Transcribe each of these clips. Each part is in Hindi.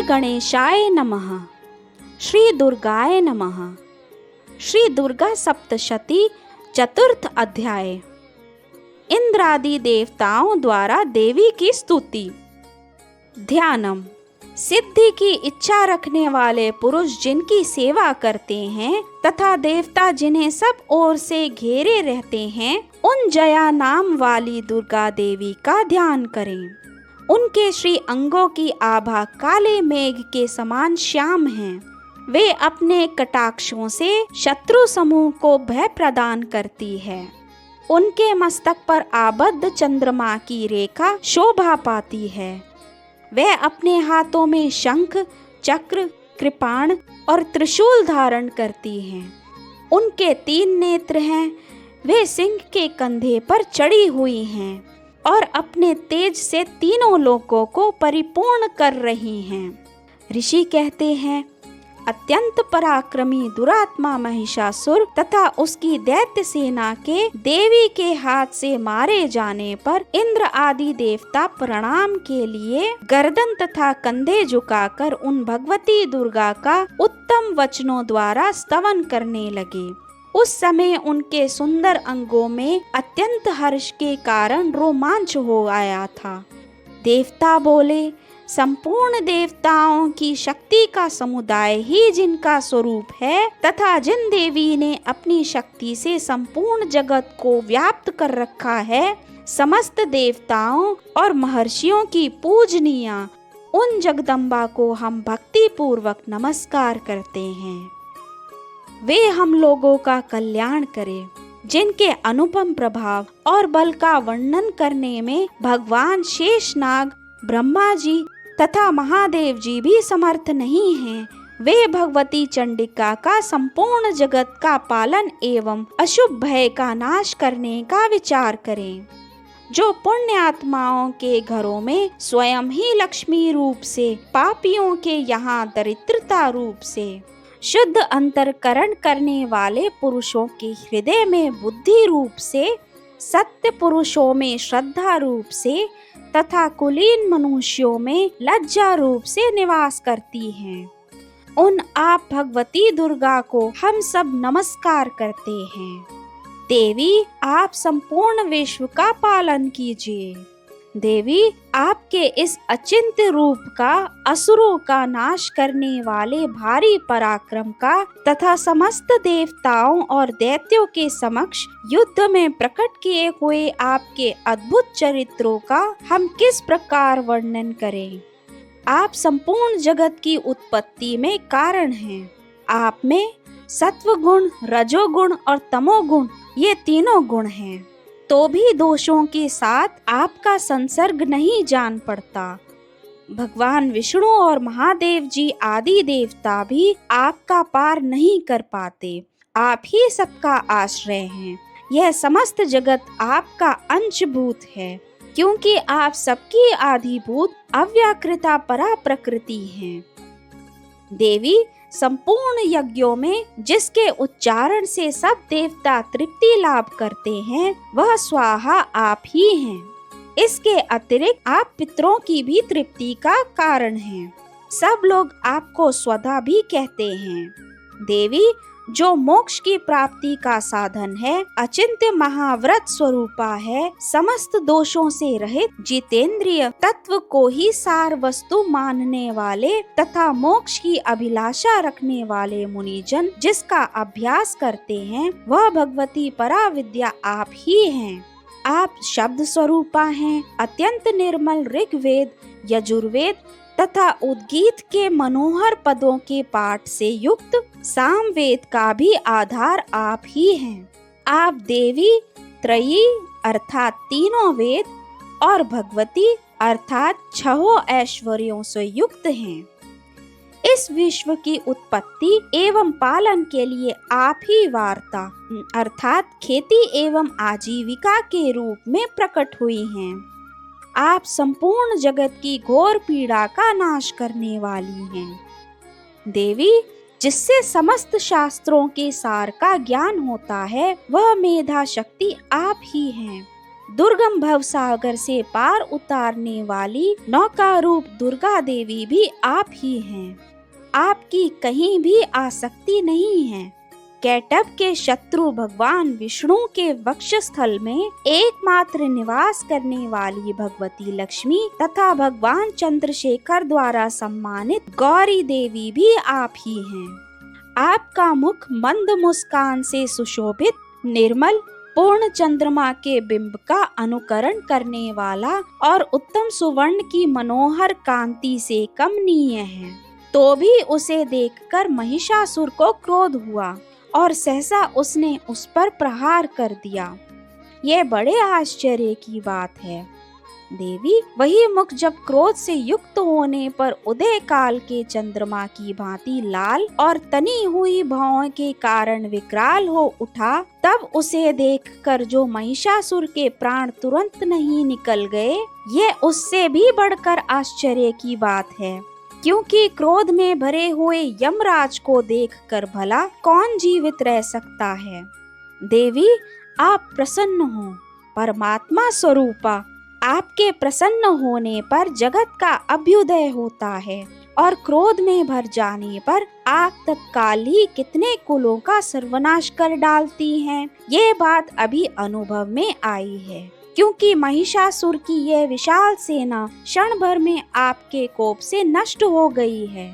गणेशाय नमः। श्री दुर्गाय नमः। श्री दुर्गा सप्तशती चतुर्थ अध्याय। इंद्रादि देवताओं द्वारा देवी की स्तुति। ध्यानम। सिद्धि की इच्छा रखने वाले पुरुष जिनकी सेवा करते हैं तथा देवता जिन्हें सब ओर से घेरे रहते हैं, उन जया नाम वाली दुर्गा देवी का ध्यान करें। उनके श्री अंगों की आभा काले मेघ के समान श्याम हैं। वे अपने कटाक्षों से शत्रु समूह को भय प्रदान करती है। उनके मस्तक पर आबद्ध चंद्रमा की रेखा शोभा पाती है। वे अपने हाथों में शंख, चक्र, कृपाण और त्रिशूल धारण करती हैं। उनके 3 नेत्र हैं। वे सिंह के कंधे पर चढ़ी हुई हैं और अपने तेज से तीनों लोकों को परिपूर्ण कर रही हैं। ऋषि कहते हैं, अत्यंत पराक्रमी दुरात्मा महिषासुर तथा उसकी दैत्य सेना के देवी के हाथ से मारे जाने पर इंद्र आदि देवता प्रणाम के लिए गर्दन तथा कंधे झुकाकर उन भगवती दुर्गा का उत्तम वचनों द्वारा स्तवन करने लगे। उस समय उनके सुंदर अंगों में अत्यंत हर्ष के कारण रोमांच हो आया था। देवता बोले, संपूर्ण देवताओं की शक्ति का समुदाय ही जिनका स्वरूप है तथा जिन देवी ने अपनी शक्ति से संपूर्ण जगत को व्याप्त कर रखा है, समस्त देवताओं और महर्षियों की पूजनीय उन जगदम्बा को हम भक्ति पूर्वक नमस्कार करते हैं। वे हम लोगों का कल्याण करें। जिनके अनुपम प्रभाव और बल का वर्णन करने में भगवान शेषनाग, ब्रह्मा जी तथा महादेव जी भी समर्थ नहीं हैं, वे भगवती चंडिका का संपूर्ण जगत का पालन एवं अशुभ भय का नाश करने का विचार करें। जो पुण्य आत्माओं के घरों में स्वयं ही लक्ष्मी रूप से, पापियों के यहाँ दरिद्रता रूप से, शुद्ध अंतरकरण करने वाले पुरुषों के हृदय में बुद्धि रूप से, सत्य पुरुषों में श्रद्धा रूप से तथा कुलीन मनुष्यों में लज्जा रूप से निवास करती हैं, उन आप भगवती दुर्गा को हम सब नमस्कार करते हैं। देवी, आप संपूर्ण विश्व का पालन कीजिए। देवी, आपके इस अचिंत्य रूप का, असुरों का नाश करने वाले भारी पराक्रम का तथा समस्त देवताओं और दैत्यों के समक्ष युद्ध में प्रकट किए हुए आपके अद्भुत चरित्रों का हम किस प्रकार वर्णन करें। आप संपूर्ण जगत की उत्पत्ति में कारण हैं। आप में सत्व गुण, रजोगुण और तमोगुण, ये तीनों गुण हैं, तो भी दोषों के साथ आपका संसर्ग नहीं जान पड़ता। भगवान विष्णु और महादेव जी आदि देवता भी आपका पार नहीं कर पाते। आप ही सबका आश्रय हैं। यह समस्त जगत आपका अंशभूत है, क्योंकि आप सबकी आधिभूत अव्याकृता परा प्रकृति हैं। देवी, संपूर्ण यज्ञों में जिसके उच्चारण से सब देवता तृप्ति लाभ करते हैं, वह स्वाहा आप ही हैं। इसके अतिरिक्त आप पितरों की भी तृप्ति का कारण हैं। सब लोग आपको स्वधा भी कहते हैं। देवी, जो मोक्ष की प्राप्ति का साधन है, अचिंत्य महाव्रत स्वरूपा है, समस्त दोषों से रहित, जितेंद्रिय, तत्व को ही सार वस्तु मानने वाले तथा मोक्ष की अभिलाषा रखने वाले मुनिजन जिसका अभ्यास करते हैं, वह भगवती परा विद्या आप ही हैं। आप शब्द स्वरूपा हैं। अत्यंत निर्मल ऋग्वेद, यजुर्वेद तथा उद्गीत के मनोहर पदों के पाठ से युक्त सामवेद का भी आधार आप ही हैं। आप देवी, त्रयी अर्थात तीनों वेद और भगवती अर्थात 6 ऐश्वर्यों से युक्त हैं। इस विश्व की उत्पत्ति एवं पालन के लिए आप ही वार्ता अर्थात खेती एवं आजीविका के रूप में प्रकट हुई हैं। आप संपूर्ण जगत की घोर पीड़ा का नाश करने वाली हैं। देवी, जिससे समस्त शास्त्रों के सार का ज्ञान होता है, वह मेधा शक्ति आप ही हैं। दुर्गम भवसागर से पार उतारने वाली नौका रूप दुर्गा देवी भी आप ही हैं। आपकी कहीं भी आसक्ति नहीं है। कैटभ के शत्रु भगवान विष्णु के वक्षस्थल में एकमात्र निवास करने वाली भगवती लक्ष्मी तथा भगवान चंद्रशेखर द्वारा सम्मानित गौरी देवी भी आप ही हैं। आपका मुख मंद मुस्कान से सुशोभित, निर्मल, पूर्ण चंद्रमा के बिंब का अनुकरण करने वाला और उत्तम सुवर्ण की मनोहर कांति से कमनीय है। तो भी उसे देखकर महिषासुर को क्रोध हुआ और सहसा उसने उस पर प्रहार कर दिया। यह बड़े आश्चर्य की बात है। देवी वही मुख जब क्रोध से युक्त होने पर उदय काल के चंद्रमा की भांति लाल और तनी हुई भौं के कारण विकराल हो उठा, तब उसे देखकर जो महिषासुर के प्राण तुरंत नहीं निकल गए, यह उससे भी बढ़कर आश्चर्य की बात है। क्योंकि क्रोध में भरे हुए यमराज को देखकर भला कौन जीवित रह सकता है। देवी आप प्रसन्न हो, परमात्मा स्वरूपा। आपके प्रसन्न होने पर जगत का अभ्युदय होता है और क्रोध में भर जाने पर आप तत्काल ही कितने कुलों का सर्वनाश कर डालती हैं। ये बात अभी अनुभव में आई है, क्योंकि महिषासुर की यह विशाल सेना क्षण भर में आपके कोप से नष्ट हो गई है।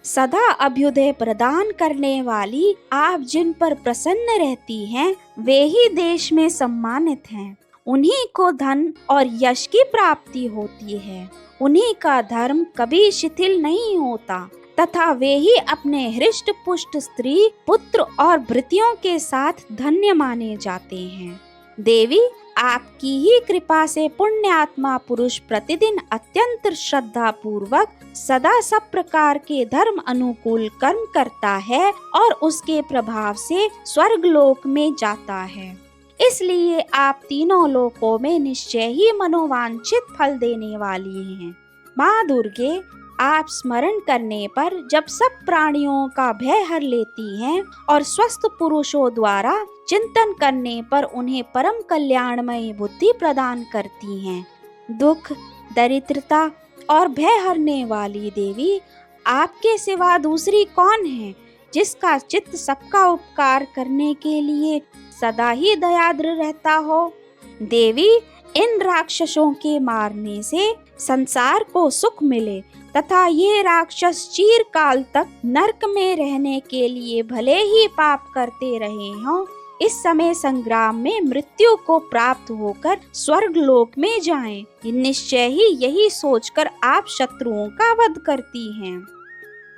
सदा अभ्युदय प्रदान करने वाली आप जिन पर प्रसन्न रहती हैं, वे ही देश में सम्मानित हैं। उन्हीं को धन और यश की प्राप्ति होती है। उन्हीं का धर्म कभी शिथिल नहीं होता तथा वे ही अपने हृष्ट पुष्ट स्त्री, पुत्र और भृत्यों के साथ धन्य माने जाते हैं। देवी आपकी ही कृपा से पुण्यात्मा पुरुष प्रतिदिन अत्यंत श्रद्धा पूर्वक सदा सब प्रकार के धर्म अनुकूल कर्म करता है और उसके प्रभाव से स्वर्ग लोक में जाता है। इसलिए आप तीनों लोकों में निश्चय ही मनोवांछित फल देने वाली हैं। माँ दुर्गे आप स्मरण करने पर जब सब प्राणियों का भय हर लेती हैं और स्वस्थ पुरुषों द्वारा चिंतन करने पर उन्हें परम कल्याणमयी बुद्धि प्रदान करती हैं। दुख, दरिद्रता और भय हरने वाली देवी, आपके सिवा दूसरी कौन है जिसका चित्त सबका उपकार करने के लिए सदा ही दयाद्र रहता हो। देवी इन राक्षसों के मारने से संसार को सुख मिले तथा ये राक्षस चिर काल तक नरक में रहने के लिए भले ही पाप करते रहे हों, इस समय संग्राम में मृत्यु को प्राप्त होकर स्वर्ग लोक में जाएं। निश्चय ही यही सोचकर आप शत्रुओं का वध करती हैं।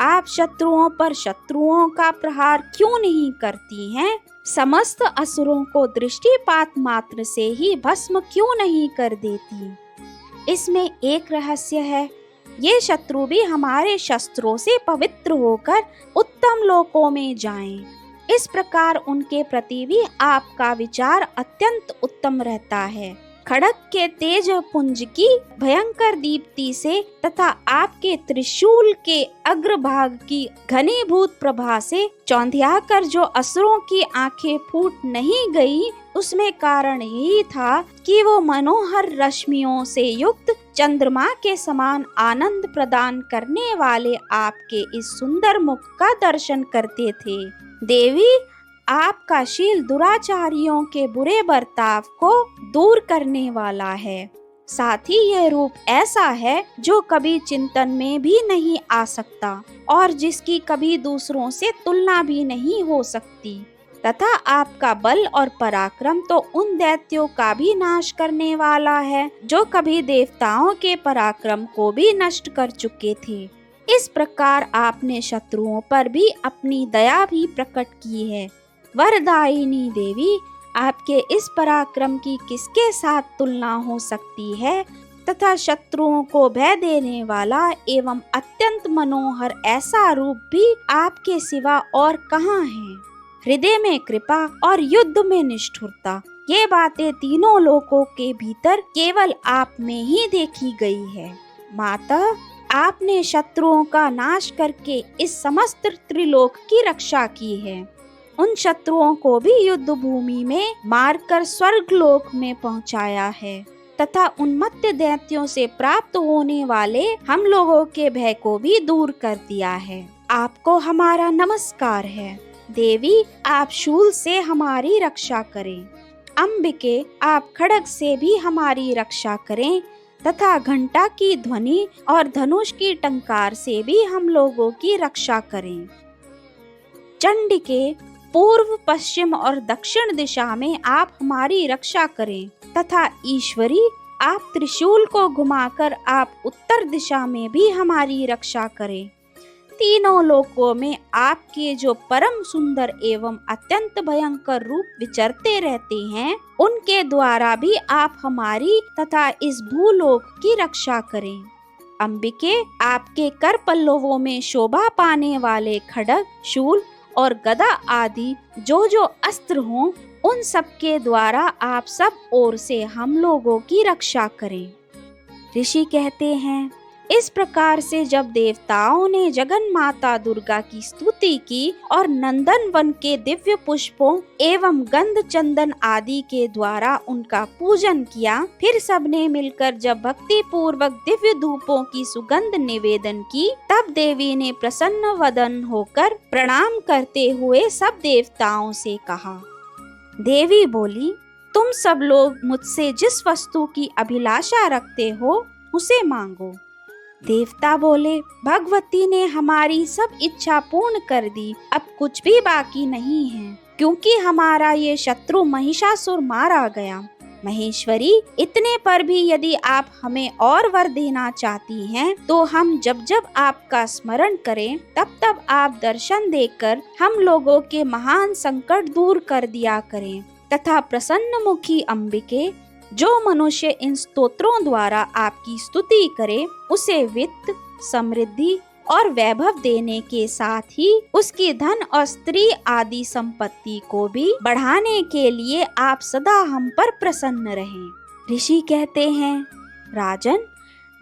आप शत्रुओं पर शत्रुओं का प्रहार क्यों नहीं करती हैं? समस्त असुरों को दृष्टिपात मात्र से ही भस्म क्यों नहीं कर देती? इसमें एक रहस्य है। ये शत्रु भी हमारे शस्त्रों से पवित्र होकर उत्तम लोकों में जाएं। इस प्रकार उनके प्रति भी आपका विचार अत्यंत उत्तम रहता है। खड़ग के तेज पुंज की भयंकर दीप्ति से तथा आपके त्रिशूल के अग्रभाग की घनीभूत प्रभा से चौंधियाकर जो असुरों की आंखें फूट नहीं गई, उसमें कारण यही था कि वो मनोहर रश्मियों से युक्त चंद्रमा के समान आनंद प्रदान करने वाले आपके इस सुंदर मुख का दर्शन करते थे। देवी आपका शील दुराचारियों के बुरे बर्ताव को दूर करने वाला है। साथ ही यह रूप ऐसा है जो कभी चिंतन में भी नहीं आ सकता और जिसकी कभी दूसरों से तुलना भी नहीं हो सकती, तथा आपका बल और पराक्रम तो उन दैत्यों का भी नाश करने वाला है जो कभी देवताओं के पराक्रम को भी नष्ट कर चुके थे। इस प्रकार आपने शत्रुओं पर भी अपनी दया भी प्रकट की है। वरदायिनी देवी, आपके इस पराक्रम की किसके साथ तुलना हो सकती है तथा शत्रुओं को भय देने वाला एवं अत्यंत मनोहर ऐसा रूप भी आपके सिवा और कहाँ है? हृदय में कृपा और युद्ध में निष्ठुरता, ये बातें तीनों लोकों के भीतर केवल आप में ही देखी गई है। माता, आपने शत्रुओं का नाश करके इस समस्त त्रिलोक की रक्षा की है। उन शत्रुओं को भी युद्ध भूमि में मारकर स्वर्गलोक में पहुंचाया है तथा उन मत्स्य दैत्यों से प्राप्त होने वाले हम लोगों के भय को भी दूर कर दिया है। आपको हमारा नमस्कार है। देवी, आप शूल से हमारी रक्षा करें। अंबिके, आप खड्ग से भी हमारी रक्षा करें तथा घंटा की ध्वनि और धनुष की टंकार से भी हम लोगों की रक्षा करें। चंडिके, पूर्व, पश्चिम और दक्षिण दिशा में आप हमारी रक्षा करें तथा ईश्वरी, आप त्रिशूल को घुमाकर आप उत्तर दिशा में भी हमारी रक्षा करें। तीनों लोकों में आपके जो परम सुंदर एवं अत्यंत भयंकर रूप विचरते रहते हैं, उनके द्वारा भी आप हमारी तथा इस भूलोक की रक्षा करें। अंबिके, आपके कर पल्लवों में शोभा पाने वाले खड्ग, शूल और गदा आदि जो अस्त्र हों, उन सब के द्वारा आप सब ओर से हम लोगों की रक्षा करें। ऋषि कहते हैं, इस प्रकार से जब देवताओं ने जगन माता दुर्गा की स्तुति की और नंदन वन के दिव्य पुष्पों एवं गंध चंदन आदि के द्वारा उनका पूजन किया, फिर सबने मिलकर जब भक्ति पूर्वक दिव्य धूपों की सुगंध निवेदन की, तब देवी ने प्रसन्न वदन होकर प्रणाम करते हुए सब देवताओं से कहा। देवी बोली, तुम सब लोग मुझसे जिस वस्तु की अभिलाषा रखते हो उसे मांगो। देवता बोले, भगवती ने हमारी सब इच्छा पूर्ण कर दी, अब कुछ भी बाकी नहीं है, क्योंकि हमारा ये शत्रु महिषासुर मारा गया। महेश्वरी, इतने पर भी यदि आप हमें और वर देना चाहती हैं, तो हम जब जब आपका स्मरण करें, तब तब आप दर्शन देकर हम लोगों के महान संकट दूर कर दिया करें तथा प्रसन्न मुखी अंबिके, जो मनुष्य इन स्तोत्रों द्वारा आपकी स्तुति करे, उसे वित्त, समृद्धि और वैभव देने के साथ ही उसकी धन और स्त्री आदि संपत्ति को भी बढ़ाने के लिए आप सदा हम पर प्रसन्न रहें। ऋषि कहते हैं, राजन,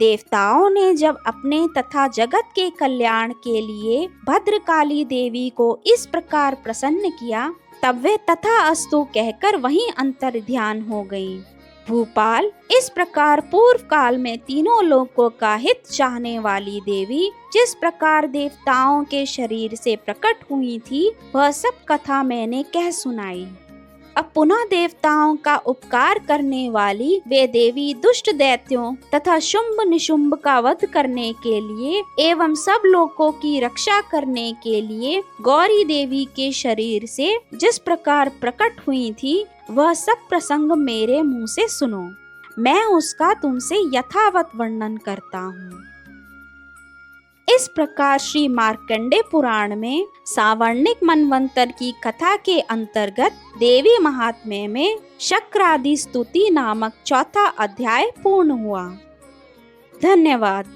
देवताओं ने जब अपने तथा जगत के कल्याण के लिए भद्रकाली देवी को इस प्रकार प्रसन्न किया, तब वे तथा अस्तु कहकर वहीं अंतर ध्यान हो गई। भूपाल, इस प्रकार पूर्व काल में तीनों लोकों का हित चाहने वाली देवी जिस प्रकार देवताओं के शरीर से प्रकट हुई थी, वह सब कथा मैंने कह सुनाई। अब पुनः देवताओं का उपकार करने वाली वे देवी दुष्ट दैत्यों तथा शुंभ निशुंभ का वध करने के लिए एवं सब लोगों की रक्षा करने के लिए गौरी देवी के शरीर से जिस प्रकार प्रकट हुई थी, वह सब प्रसंग मेरे मुंह से सुनो। मैं उसका तुमसे यथावत वर्णन करता हूँ। इस प्रकार श्री मार्कंडेय पुराण में सावर्णिक मनवंतर की कथा के अंतर्गत देवी महात्म्य में शक्रादि स्तुति नामक चौथा अध्याय पूर्ण हुआ। धन्यवाद।